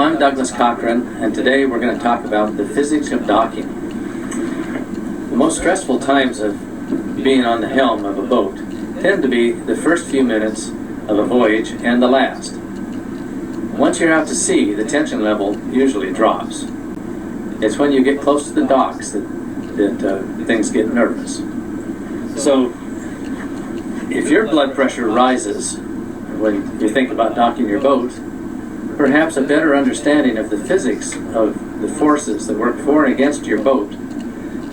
I'm Douglas Cochran, and today we're going to talk about the physics of docking. The most stressful times of being on the helm of a boat tend to be the first few minutes of a voyage and the last. Once you're out to sea, the tension level usually drops. It's when you get close to the docks that things get nervous. So, if your blood pressure rises when you think about docking your boat, perhaps a better understanding of the physics of the forces that work for and against your boat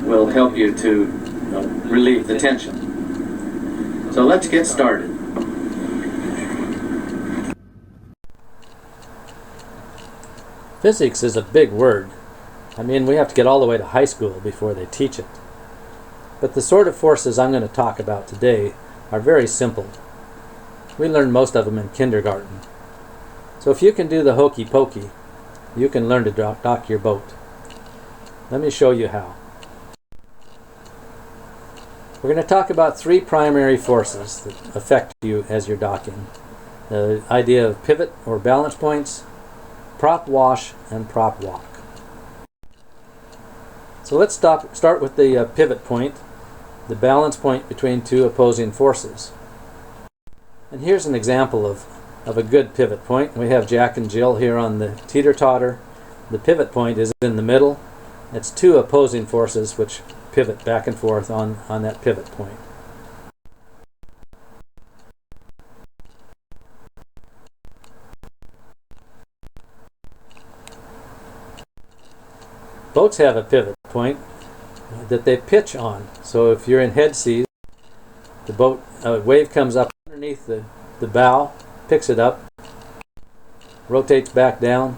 will help you to relieve the tension. So let's get started. Physics is a big word. I mean, we have to get all the way to high school before they teach it. But the sort of forces I'm going to talk about today are very simple. We learned most of them in kindergarten. So if you can do the hokey pokey, you can learn to dock your boat. Let me show you how. We're going to talk about three primary forces that affect you as you're docking. The idea of pivot or balance points, prop wash, and prop walk. So let's start with the pivot point, the balance point between two opposing forces. And here's an example of a good pivot point. We have Jack and Jill here on the teeter-totter. The pivot point is in the middle. It's two opposing forces which pivot back and forth on that pivot point. Boats have a pivot point that they pitch on. So if you're in head seas, the boat wave comes up underneath the bow, picks it up, rotates back down,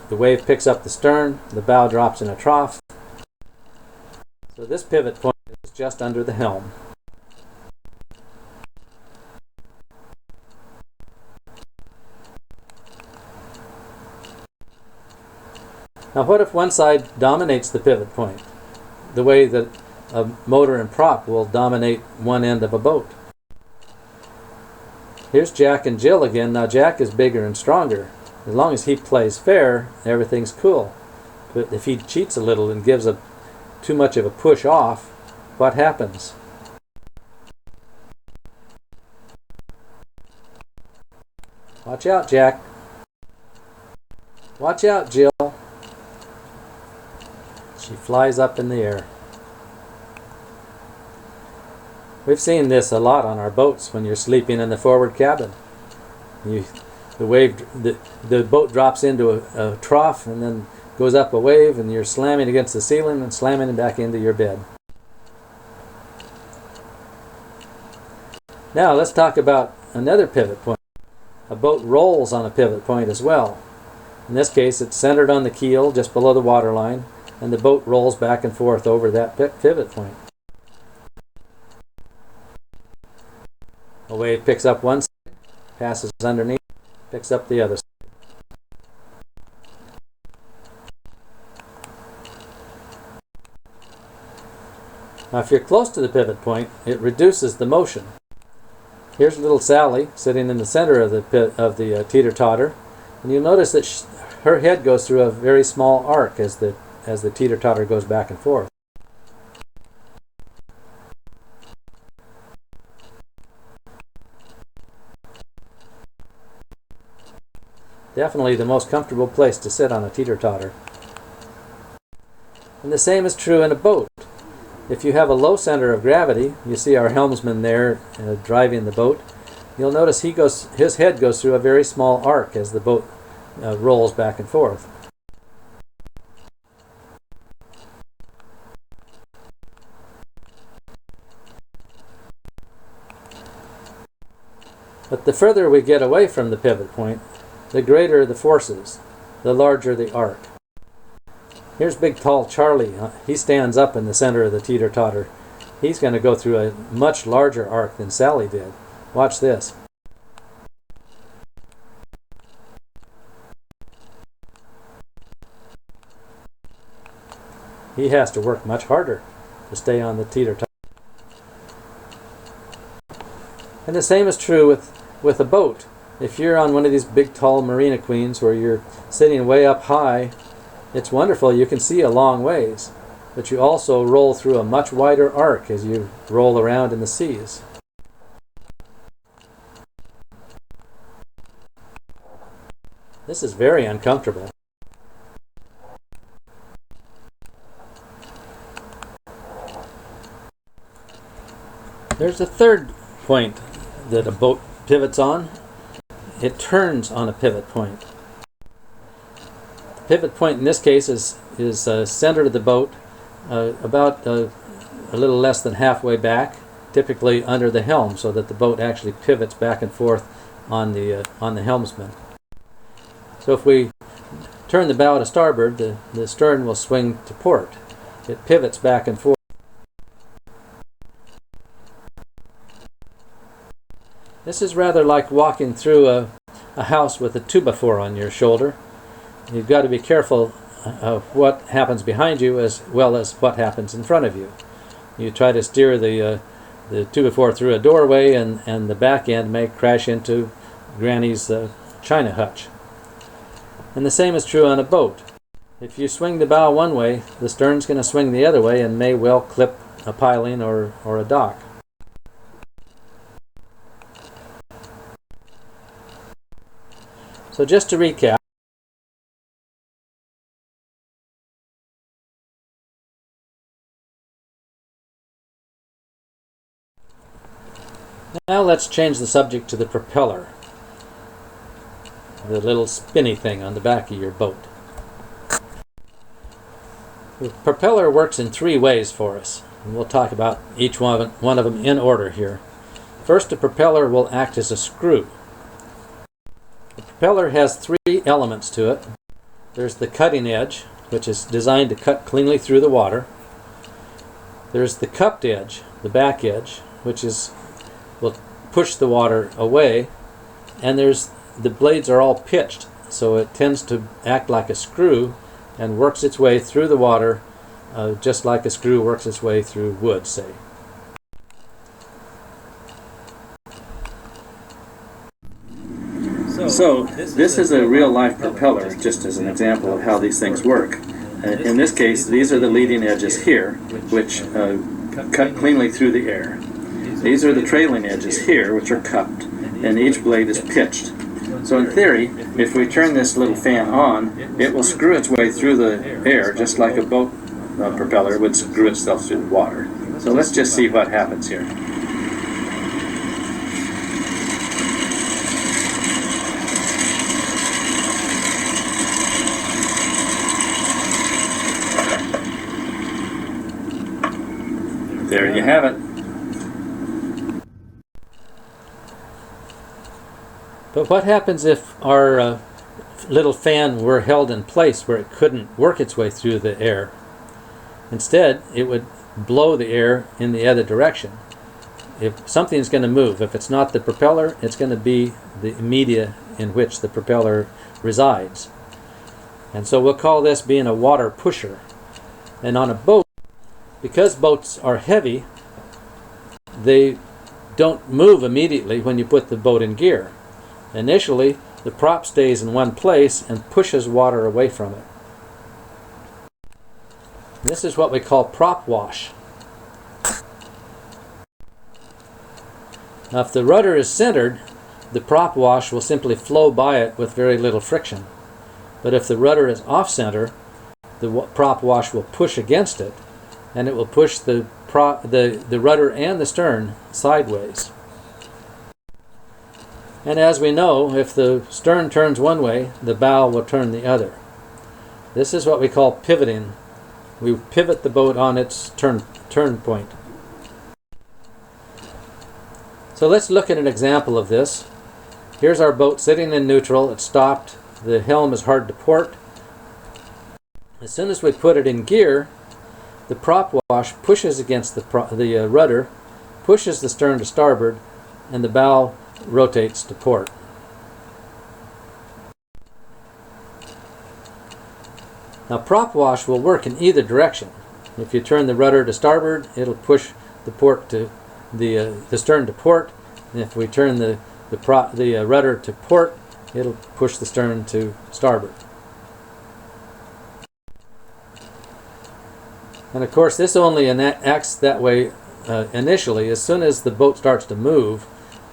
the wave picks up the stern, the bow drops in a trough. So this pivot point is just under the helm. Now what if one side dominates the pivot point, the way that a motor and prop will dominate one end of a boat? Here's Jack and Jill again. Now Jack is bigger and stronger. As long as he plays fair, everything's cool. But if he cheats a little and gives too much of a push off, what happens? Watch out, Jack. Watch out, Jill. She flies up in the air. We've seen this a lot on our boats when you're sleeping in the forward cabin. The boat drops into a trough and then goes up a wave, and you're slamming against the ceiling and slamming it back into your bed. Now let's talk about another pivot point. A boat rolls on a pivot point as well. In this case, it's centered on the keel just below the waterline, and the boat rolls back and forth over that pivot point. A wave picks up one side, passes underneath, picks up the other side. Now if you're close to the pivot point, it reduces the motion. Here's little Sally sitting in the center of the teeter-totter, and you'll notice that her head goes through a very small arc as the teeter-totter goes back and forth. Definitely the most comfortable place to sit on a teeter-totter. And the same is true in a boat. If you have a low center of gravity, you see our helmsman there driving the boat, you'll notice his head goes through a very small arc as the boat rolls back and forth. But the further we get away from the pivot point, the greater the forces, the larger the arc. Here's big tall Charlie. He stands up in the center of the teeter-totter. He's going to go through a much larger arc than Sally did. Watch this. He has to work much harder to stay on the teeter-totter. And the same is true with a boat. if you're on one of these big tall Marina Queens where you're sitting way up high, it's wonderful. You can see a long ways, but you also roll through a much wider arc as you roll around in the seas. This is very uncomfortable. There's a third point that a boat pivots on. It turns on a pivot point. The pivot point in this case is center of the boat, about a little less than halfway back, typically under the helm, so that the boat actually pivots back and forth on the helmsman. So if we turn the bow to starboard, the stern will swing to port. It pivots back and forth. This is rather like walking through a house with a 2x4 on your shoulder. You've got to be careful of what happens behind you as well as what happens in front of you. You try to steer the 2x4 through a doorway, and the back end may crash into Granny's china hutch. And the same is true on a boat. If you swing the bow one way, the stern's going to swing the other way and may well clip a piling or a dock. So just to recap, now let's change the subject to the propeller, the little spinny thing on the back of your boat. The propeller works in three ways for us, and we'll talk about each one of them in order here. First, the propeller will act as a screw. The propeller has three elements to it. There's the cutting edge, which is designed to cut cleanly through the water. There's the cupped edge, the back edge, which will push the water away. And the blades are all pitched, so it tends to act like a screw and works its way through the water, just like a screw works its way through wood, say. So this is a real-life propeller, just as an example of how these things work. In this case, these are the leading edges here, which cut cleanly through the air. These are the trailing edges here, which are cupped, and each blade is pitched. So in theory, if we turn this little fan on, it will screw its way through the air, just like a boat propeller would screw itself through the water. So let's just see what happens here. There you have it. But what happens if our little fan were held in place where it couldn't work its way through the air? Instead, it would blow the air in the other direction. If something's going to move, if it's not the propeller, it's going to be the media in which the propeller resides. And so we'll call this being a water pusher. And on a boat, because boats are heavy, they don't move immediately when you put the boat in gear. Initially, the prop stays in one place and pushes water away from it. This is what we call prop wash. Now, if the rudder is centered, the prop wash will simply flow by it with very little friction. But if the rudder is off-center, the prop wash will push against it, and it will push the rudder and the stern sideways. And as we know, if the stern turns one way, the bow will turn the other. This is what we call pivoting. We pivot the boat on its turn point. So let's look at an example of this. Here's our boat sitting in neutral. It's stopped. The helm is hard to port. As soon as we put it in gear, the prop wash pushes against the rudder, pushes the stern to starboard, and the bow rotates to port. Now, prop wash will work in either direction. If you turn the rudder to starboard, it'll push the stern to port, and if we turn the the rudder to port, it'll push the stern to starboard. And of course, this only acts that way initially. As soon as the boat starts to move,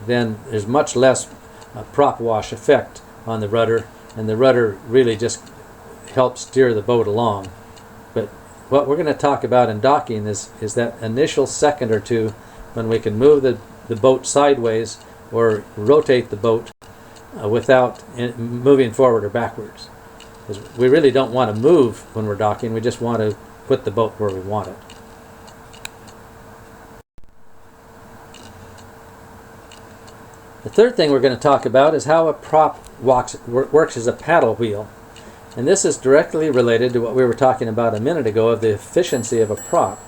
then there's much less prop wash effect on the rudder, and the rudder really just helps steer the boat along. But what we're going to talk about in docking is that initial second or two when we can move the boat sideways or rotate the boat without moving forward or backwards. Because we really don't want to move when we're docking, we just want to put the boat where we want it. The third thing we're going to talk about is how a prop works as a paddle wheel. And this is directly related to what we were talking about a minute ago of the efficiency of a prop.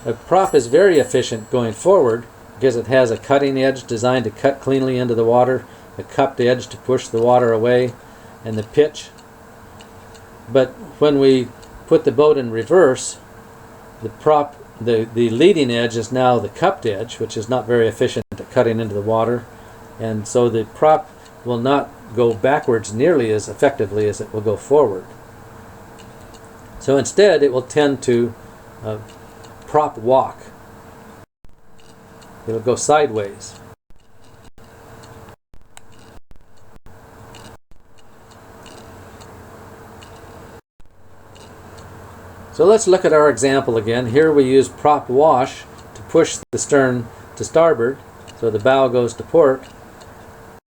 A prop is very efficient going forward because it has a cutting edge designed to cut cleanly into the water, a cupped edge to push the water away, and the pitch. But when we put the boat in reverse, the leading edge is now the cupped edge, which is not very efficient at cutting into the water, and so the prop will not go backwards nearly as effectively as it will go forward. So instead it will tend to prop walk. It'll go sideways. So let's look at our example again. Here we use prop wash to push the stern to starboard, so the bow goes to port.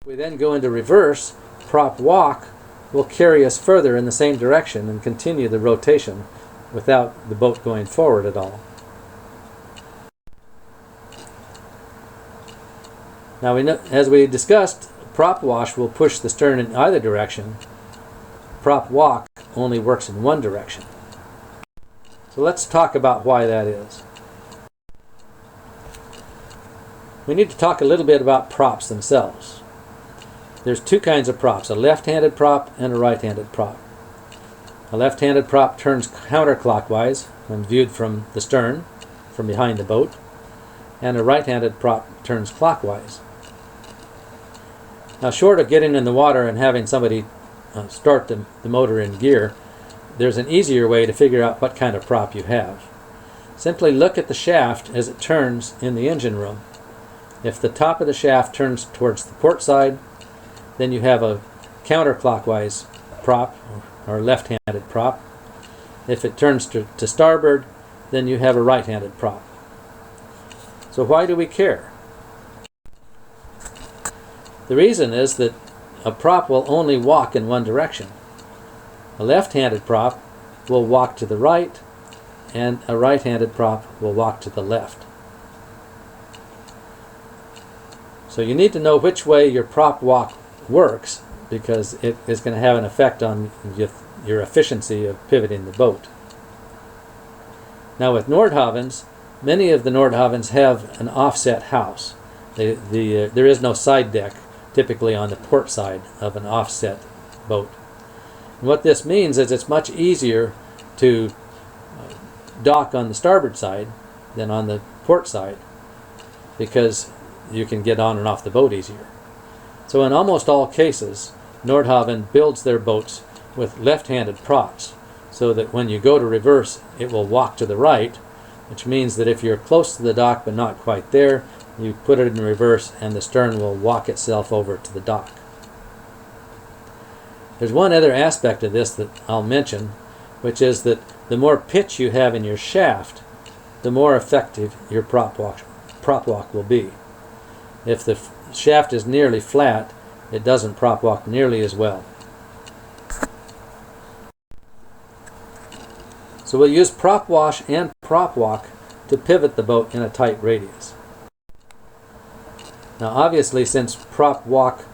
We then go into reverse. Prop walk will carry us further in the same direction and continue the rotation without the boat going forward at all. Now, as we discussed, prop wash will push the stern in either direction. Prop walk only works in one direction. So let's talk about why that is. We need to talk a little bit about props themselves. There's two kinds of props, a left-handed prop and a right-handed prop. A left-handed prop turns counterclockwise when viewed from the stern, from behind the boat, and a right-handed prop turns clockwise. Now, short of getting in the water and having somebody start the motor in gear, there's an easier way to figure out what kind of prop you have. Simply look at the shaft as it turns in the engine room. If the top of the shaft turns towards the port side, then you have a counterclockwise prop or left-handed prop. If it turns to starboard, then you have a right-handed prop. So why do we care? The reason is that a prop will only walk in one direction. A left-handed prop will walk to the right, and a right-handed prop will walk to the left. So you need to know which way your prop walk works, because it is going to have an effect on your efficiency of pivoting the boat. Now with Nordhavns, many of the Nordhavns have an offset house. There is no side deck typically on the port side of an offset boat. And what this means is it's much easier to dock on the starboard side than on the port side, because you can get on and off the boat easier. So in almost all cases, Nordhavn builds their boats with left-handed props, so that when you go to reverse, it will walk to the right, which means that if you're close to the dock but not quite there, you put it in reverse and the stern will walk itself over to the dock. There's one other aspect of this that I'll mention, which is that the more pitch you have in your shaft, the more effective your prop walk will be. If the shaft is nearly flat, it doesn't prop walk nearly as well. So we'll use prop wash and prop walk to pivot the boat in a tight radius. Now obviously, since prop walk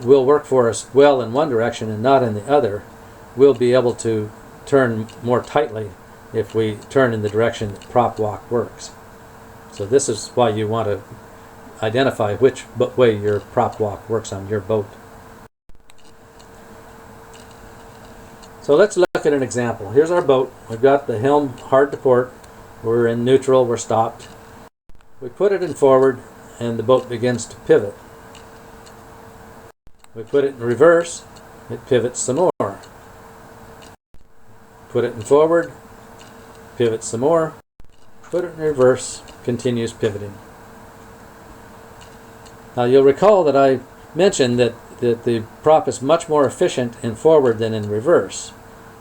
will work for us well in one direction and not in the other, we'll be able to turn more tightly if we turn in the direction that prop walk works. So this is why you want to identify which way your prop walk works on your boat. So let's look at an example. Here's our boat. We've got the helm hard to port. We're in neutral, we're stopped. We put it in forward and the boat begins to pivot. We put it in reverse, it pivots some more. Put it in forward, pivots some more. Put it in reverse, continues pivoting. Now you'll recall that I mentioned that the prop is much more efficient in forward than in reverse.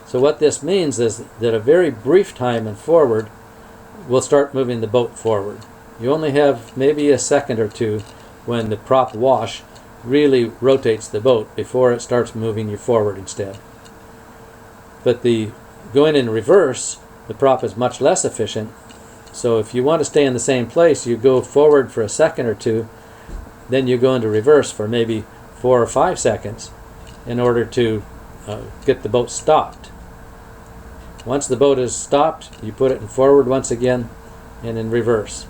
So what this means is that a very brief time in forward will start moving the boat forward. You only have maybe a second or two when the prop wash really rotates the boat before it starts moving you forward instead. But the going in reverse, the prop is much less efficient. So if you want to stay in the same place, you go forward for a second or two, then you go into reverse for maybe 4 or 5 seconds in order to get the boat stopped. Once the boat is stopped, you put it in forward once again and in reverse.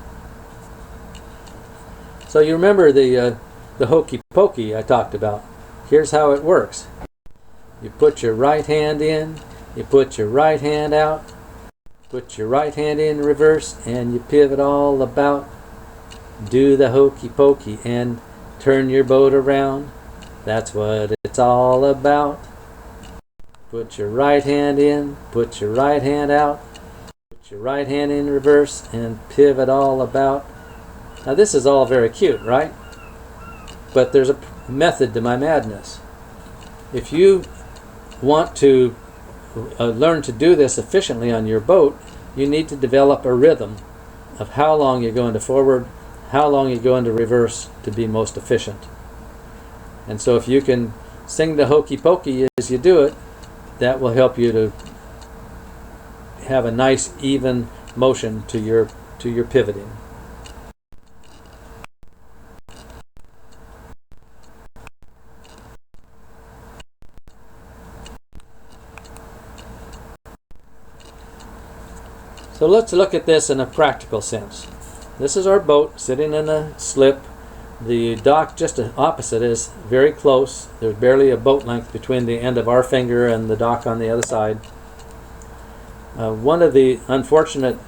So you remember the hokey pokey I talked about. Here's how it works. You put your right hand in, you put your right hand out, put your right hand in reverse, and you pivot all about. Do the hokey pokey and turn your boat around. That's what it's all about. Put your right hand in, put your right hand out, put your right hand in reverse, and pivot all about. Now this is all very cute, right? But there's a method to my madness. If you want to learn to do this efficiently on your boat, you need to develop a rhythm of how long you go into forward, how long you go into reverse to be most efficient. And so if you can sing the hokey pokey as you do it, that will help you to have a nice even motion to your pivoting. So let's look at this in a practical sense. This is our boat sitting in a slip. The dock just opposite is very close. There's barely a boat length between the end of our finger and the dock on the other side. One of the unfortunate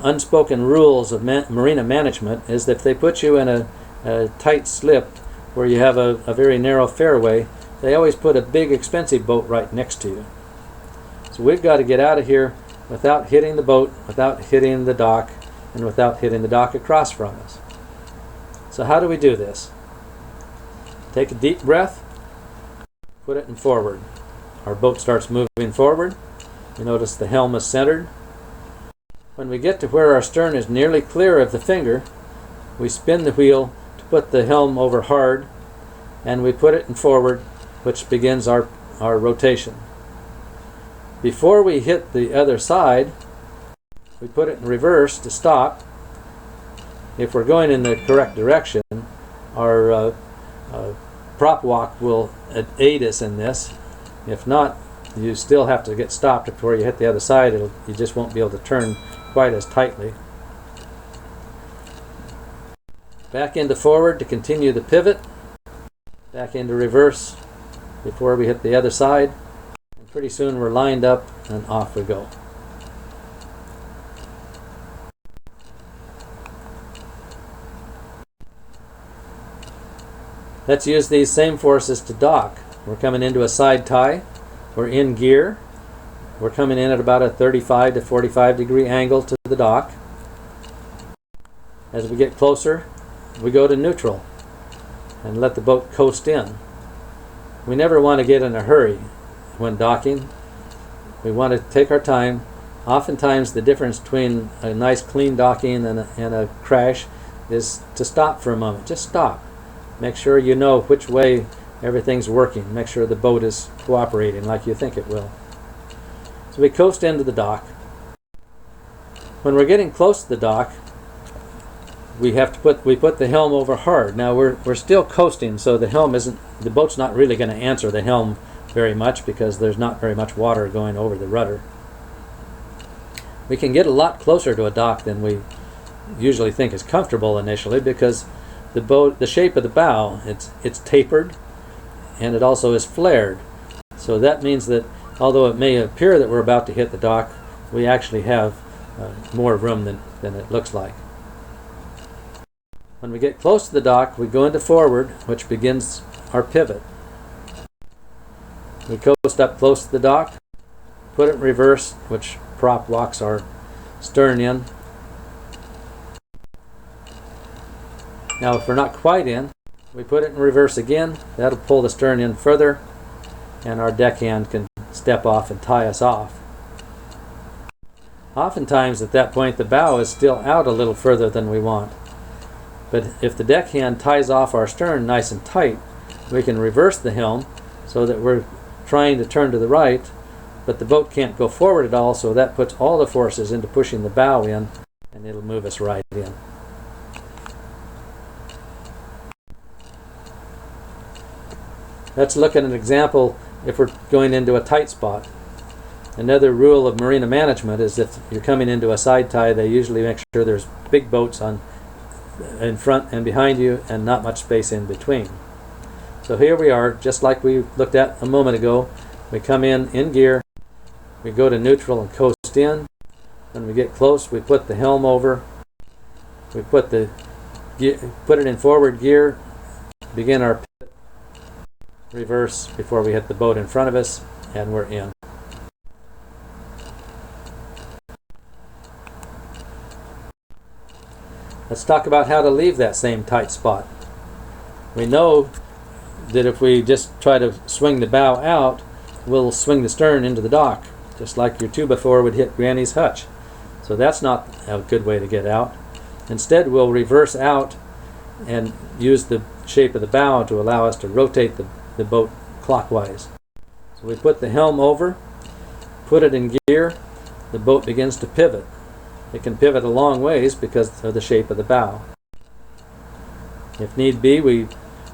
unspoken rules of marina management is that if they put you in a tight slip where you have a very narrow fairway, they always put a big expensive boat right next to you. So we've got to get out of here without hitting the boat, without hitting the dock, and without hitting the dock across from us. So how do we do this? Take a deep breath, put it in forward. Our boat starts moving forward. You notice the helm is centered. When we get to where our stern is nearly clear of the finger, we spin the wheel to put the helm over hard, and we put it in forward, which begins our rotation. Before we hit the other side, we put it in reverse to stop. If we're going in the correct direction, our prop walk will aid us in this. If not, you still have to get stopped before you hit the other side. You just won't be able to turn quite as tightly. Back into forward to continue the pivot. Back into reverse before we hit the other side. And pretty soon we're lined up and off we go. Let's use these same forces to dock. We're coming into a side tie. We're in gear. We're coming in at about a 35 to 45 degree angle to the dock. As we get closer, we go to neutral and let the boat coast in. We never want to get in a hurry when docking. We want to take our time. Oftentimes the difference between a nice clean docking and a crash is to stop for a moment. Just stop. Make sure you know which way everything's working. Make sure the boat is cooperating like you think it will. So we coast into the dock. When we're getting close to the dock, we put the helm over hard. Now we're still coasting, so the boat's not really going to answer the helm very much because there's not very much water going over the rudder. We can get a lot closer to a dock than we usually think is comfortable initially because the shape of the bow, it's tapered and it also is flared. So that means that although it may appear that we're about to hit the dock, we actually have more room than it looks like. When we get close to the dock, we go into forward, which begins our pivot. We coast up close to the dock, put it in reverse, which prop walks our stern in. Now if we're not quite in, we put it in reverse again. That'll pull the stern in further, and our deckhand can step off and tie us off. Oftentimes at that point the bow is still out a little further than we want. But if the deckhand ties off our stern nice and tight, we can reverse the helm so that we're trying to turn to the right, but the boat can't go forward at all, so that puts all the forces into pushing the bow in, and it'll move us right in. Let's look at an example if we're going into a tight spot. Another rule of marina management is if you're coming into a side tie, they usually make sure there's big boats in front and behind you and not much space in between. So here we are, just like we looked at a moment ago. We come in gear, we go to neutral and coast in. When we get close, we put the helm over, we put it in forward gear, begin our pivot, reverse before we hit the boat in front of us, and we're in. Let's talk about how to leave that same tight spot. We know that if we just try to swing the bow out, we'll swing the stern into the dock, just like your 2x4 would hit Granny's hutch. So that's not a good way to get out. Instead, we'll reverse out and use the shape of the bow to allow us to rotate the boat clockwise. So we put the helm over, put it in gear, the boat begins to pivot. It can pivot a long ways because of the shape of the bow. If need be, we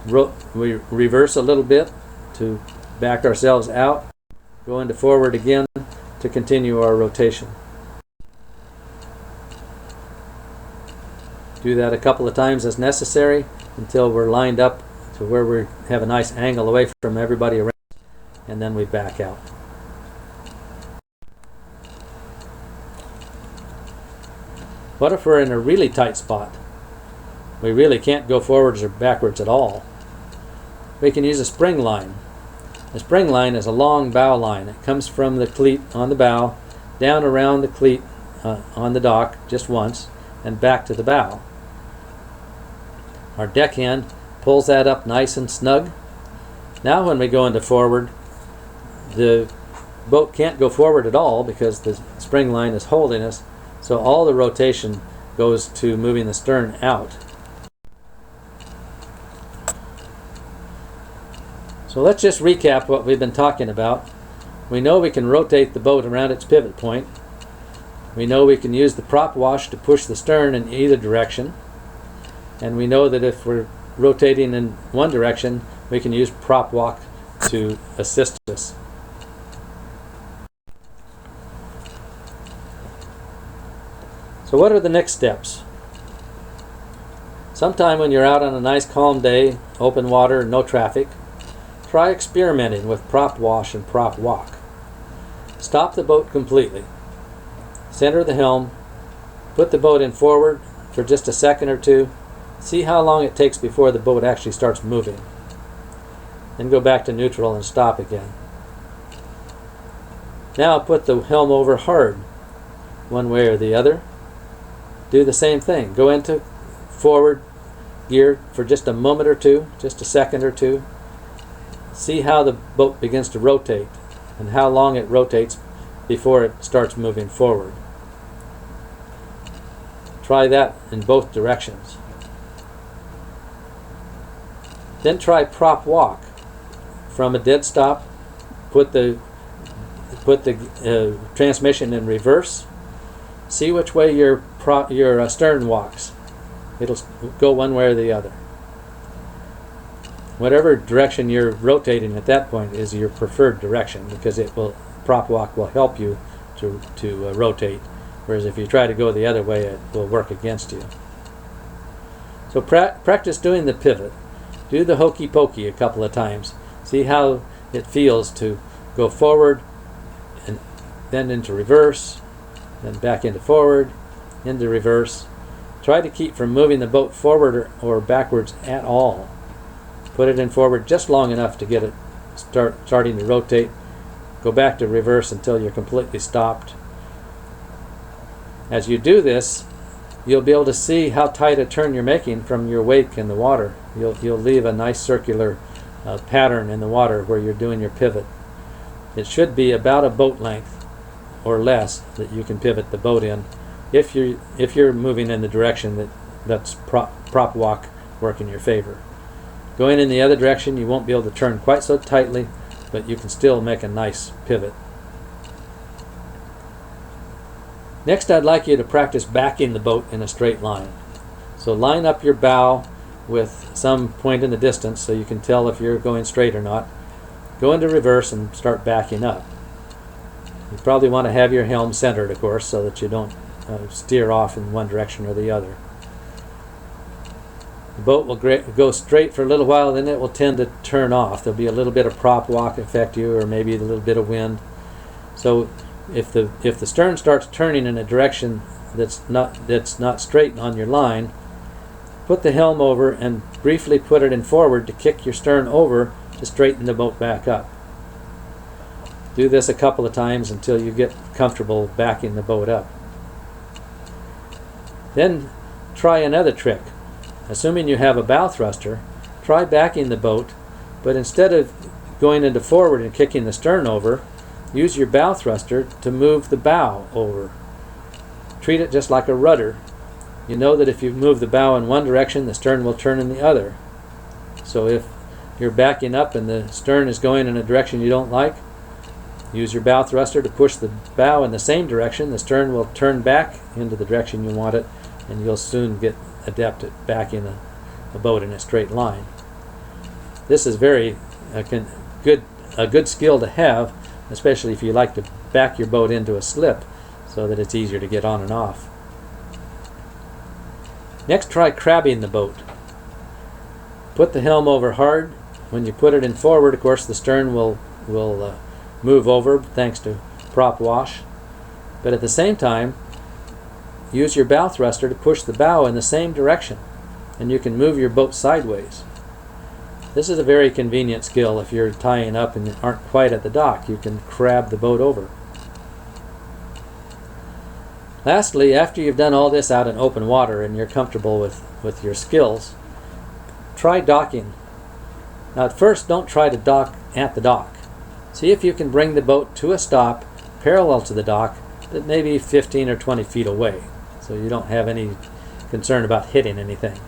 reverse a little bit to back ourselves out, go into forward again to continue our rotation. Do that a couple of times as necessary until we're lined up to where we have a nice angle away from everybody around, and then we back out. What if we're in a really tight spot? We really can't go forwards or backwards at all. We can use a spring line. A spring line is a long bow line. It comes from the cleat on the bow, down around the cleat on the dock just once, and back to the bow. Our deckhand pulls that up nice and snug. Now when we go into forward, the boat can't go forward at all because the spring line is holding us. So all the rotation goes to moving the stern out. So let's just recap what we've been talking about. We know we can rotate the boat around its pivot point. We know we can use the prop wash to push the stern in either direction. And we know that if we're rotating in one direction, we can use prop walk to assist us. So what are the next steps? Sometime when you're out on a nice calm day, open water, no traffic, try experimenting with prop wash and prop walk. Stop the boat completely. Center the helm, put the boat in forward for just a second or two, see how long it takes before the boat actually starts moving. Then go back to neutral and stop again. Now put the helm over hard, one way or the other. Do the same thing. Go into forward gear for just a moment or two, just a second or two. See how the boat begins to rotate and how long it rotates before it starts moving forward. Try that in both directions. Then try prop walk. From a dead stop, put the transmission in reverse. See which way your stern walks. It'll go one way or the other. Whatever direction you're rotating at that point is your preferred direction, because prop walk will help you to rotate, whereas if you try to go the other way, it will work against you. So practice doing the pivot. Do the hokey pokey a couple of times. See how it feels to go forward and then into reverse, then back into forward, into reverse. Try to keep from moving the boat forward or backwards at all. Put it in forward just long enough to get it starting to rotate. Go back to reverse until you're completely stopped. As you do this, you'll be able to see how tight a turn you're making from your wake in the water. You'll leave a nice circular pattern in the water where you're doing your pivot. It should be about a boat length or less that you can pivot the boat in if you're moving in the direction that's prop walk work in your favor. Going in the other direction, you won't be able to turn quite so tightly, but you can still make a nice pivot. Next, I'd like you to practice backing the boat in a straight line. So line up your bow with some point in the distance so you can tell if you're going straight or not. Go into reverse and start backing up. You probably want to have your helm centered, of course, so that you don't steer off in one direction or the other. The boat will go straight for a little while, then it will tend to turn off. There'll be a little bit of prop walk affect you, or maybe a little bit of wind. So if the stern starts turning in a direction that's not straight on your line, put the helm over and briefly put it in forward to kick your stern over to straighten the boat back up. Do this a couple of times until you get comfortable backing the boat up. Then try another trick. Assuming you have a bow thruster, try backing the boat, but instead of going into forward and kicking the stern over, use your bow thruster to move the bow over. Treat it just like a rudder. You know that if you move the bow in one direction, the stern will turn in the other. So if you're backing up and the stern is going in a direction you don't like, use your bow thruster to push the bow in the same direction. The stern will turn back into the direction you want it, and you'll soon get adept at backing a boat in a straight line. This is a good skill to have, especially if you like to back your boat into a slip so that it's easier to get on and off. Next, try crabbing the boat. Put the helm over hard. When you put it in forward, of course, the stern will move over thanks to prop wash. But at the same time, use your bow thruster to push the bow in the same direction, and you can move your boat sideways. This is a very convenient skill if you're tying up and aren't quite at the dock. You can crab the boat over. Lastly, after you've done all this out in open water and you're comfortable with your skills, try docking. Now at first, don't try to dock at the dock. See if you can bring the boat to a stop parallel to the dock, but maybe 15 or 20 feet away, so you don't have any concern about hitting anything.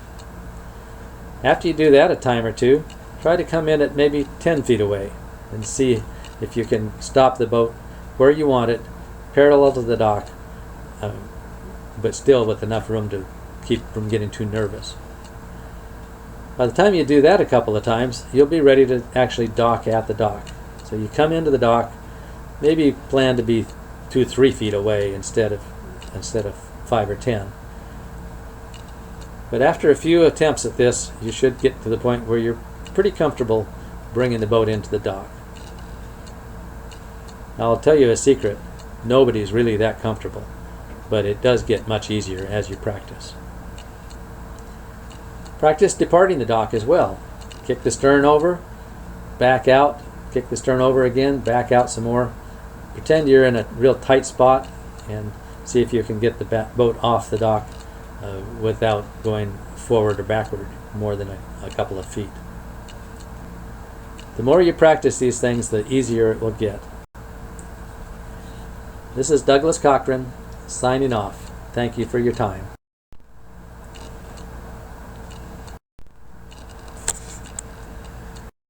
After you do that a time or two, try to come in at maybe 10 feet away and see if you can stop the boat where you want it, parallel to the dock, but still with enough room to keep from getting too nervous. By the time you do that a couple of times, you'll be ready to actually dock at the dock. So you come into the dock, maybe plan to be 2-3 feet away instead of 5 or 10. But after a few attempts at this, you should get to the point where you're pretty comfortable bringing the boat into the dock. Now I'll tell you a secret. Nobody's really that comfortable, but it does get much easier as you practice. Practice departing the dock as well. Kick the stern over, back out, kick the stern over again, back out some more. Pretend you're in a real tight spot and see if you can get the boat off the dock without going forward or backward more than a couple of feet. The more you practice these things, the easier it will get. This is Douglas Cochran signing off. Thank you for your time.